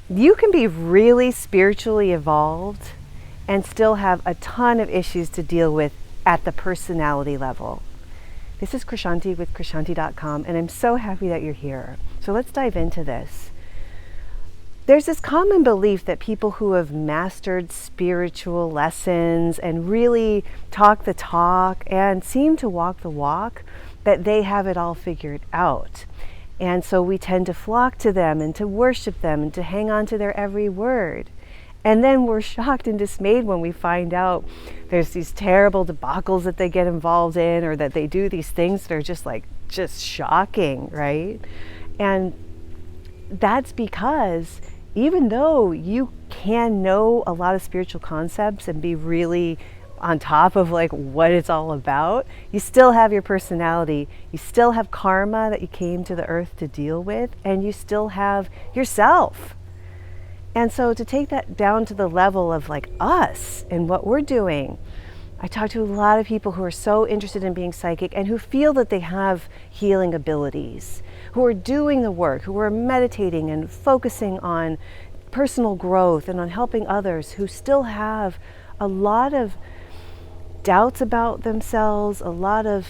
You can be really spiritually evolved and still have a ton of issues to deal with at the personality level. This is Krishanti with Krishanti.com, and I'm so happy that you're here. So let's dive into this. There's this common belief that people who have mastered spiritual lessons and really talk the talk and seem to walk the walk, that they have it all figured out. And so we tend to flock to them and to worship them and to hang on to their every word. And then we're shocked and dismayed when we find out there's these terrible debacles that they get involved in, or that they do these things that are just shocking, right? And that's because even though you can know a lot of spiritual concepts and be really on top of like what it's all about, you still have your personality, you still have karma that you came to the earth to deal with, and you still have yourself. And so to take that down to the level of like us and what we're doing, I talk to a lot of people who are so interested in being psychic and who feel that they have healing abilities, who are doing the work, who are meditating and focusing on personal growth and on helping others, who still have a lot of doubts about themselves, a lot of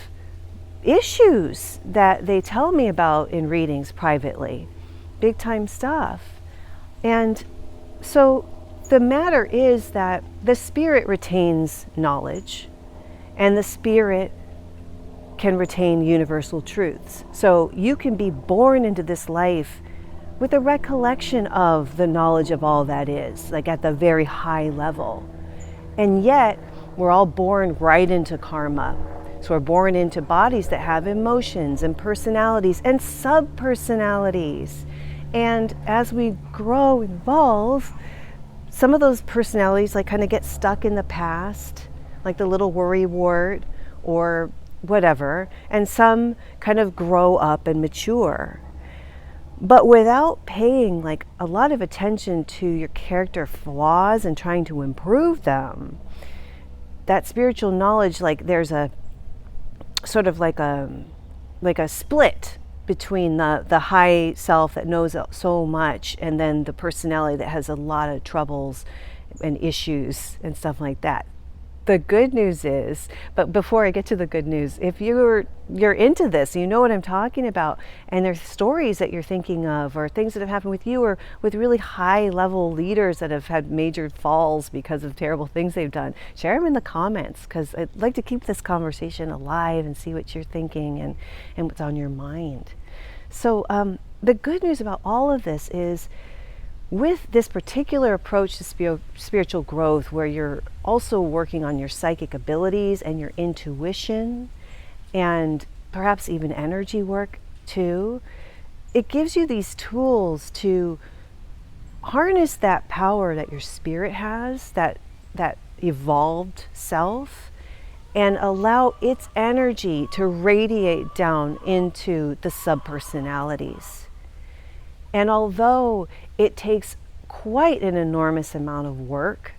issues that they tell me about in readings privately, big time stuff. And so the matter is that the spirit retains knowledge, and the spirit can retain universal truths. So you can be born into this life with a recollection of the knowledge of all that is, like at the very high level. And yet we're all born right into karma. So we're born into bodies that have emotions and personalities and sub-personalities. And as we grow and evolve, some of those personalities like kind of get stuck in the past, like the little worrywart or whatever, and some kind of grow up and mature. But without paying like a lot of attention to your character flaws and trying to improve them, that spiritual knowledge, like there's a sort of like a split between the high self that knows so much and then the personality that has a lot of troubles and issues and stuff like that. The good news is, but before I get to the good news, if you're into this, you know what I'm talking about, and there's stories that you're thinking of or things that have happened with you or with really high level leaders that have had major falls because of terrible things they've done, share them in the comments, because I'd like to keep this conversation alive and see what you're thinking and what's on your mind. So the good news about all of this is, with this particular approach to spiritual growth, where you're also working on your psychic abilities and your intuition and perhaps even energy work too, it gives you these tools to harness that power that your spirit has, that evolved self, and allow its energy to radiate down into the subpersonalities. And although it takes quite an enormous amount of work,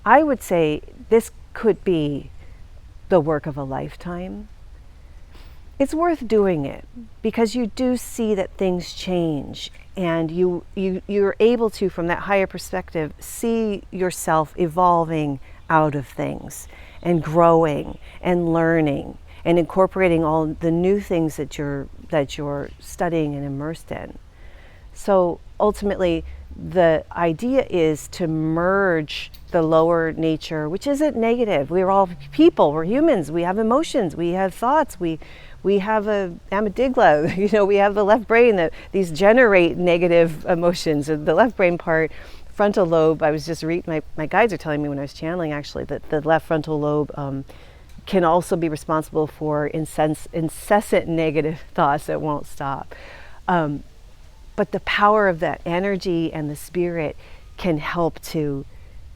I would say this could be the work of a lifetime. It's worth doing it because you do see that things change, and you're able to, from that higher perspective, see yourself evolving out of things and growing and learning and incorporating all the new things that you're studying and immersed in. So ultimately, the idea is to merge the lower nature, which isn't negative. We're all people, we're humans, we have emotions, we have thoughts, we have a amygdala, we have the left brain, that these generate negative emotions. The left brain part, frontal lobe, I was just reading, my guides are telling me when I was channeling actually, that the left frontal lobe can also be responsible for incessant negative thoughts that won't stop. But the power of that energy and the spirit can help to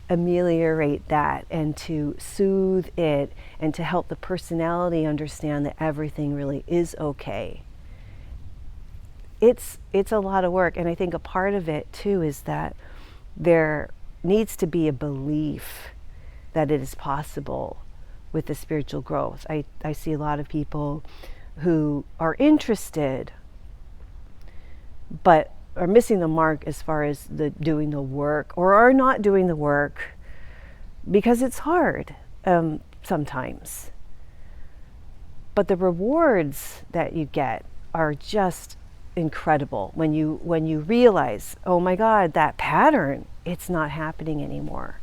ameliorate that and to soothe it and to help the personality understand that everything really is okay. It's a lot of work, and I think a part of it too is that there needs to be a belief that it is possible with the spiritual growth. I see a lot of people who are interested, but are missing the mark as far as the doing the work, or are not doing the work because it's hard sometimes. But the rewards that you get are just incredible when you realize, oh my God, that pattern, it's not happening anymore.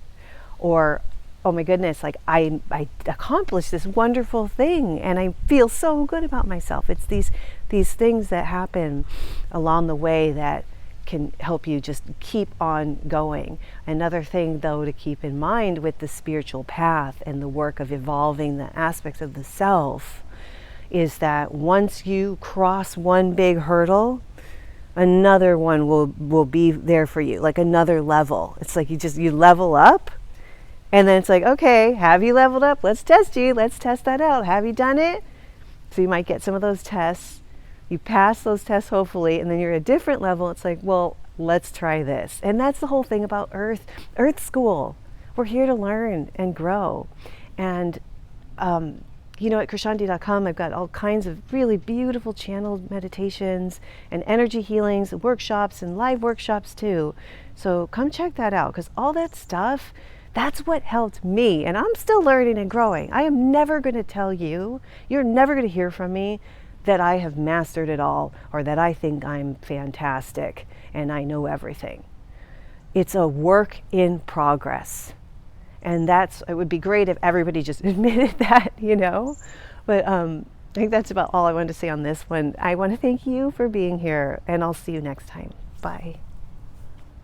Or, oh my goodness, like I accomplished this wonderful thing and I feel so good about myself. It's these things that happen along the way that can help you just keep on going. Another thing though to keep in mind with the spiritual path and the work of evolving the aspects of the self is that once you cross one big hurdle, another one will be there for you, like another level. It's like you level up, and then it's like, okay, have you leveled up? Let's test you. Let's test that out. Have you done it? So you might get some of those tests. You pass those tests, hopefully, and then you're at a different level. It's like, well, let's try this. And that's the whole thing about Earth School. We're here to learn and grow. And, at krishanti.com, I've got all kinds of really beautiful channeled meditations and energy healings, workshops, and live workshops too. So come check that out, because all that stuff, that's what helped me. And I'm still learning and growing. I am never going to tell you, you're never going to hear from me that I have mastered it all, or that I think I'm fantastic and I know everything. It's a work in progress. And it would be great if everybody just admitted that, But I think that's about all I wanted to say on this one. I want to thank you for being here, and I'll see you next time. Bye.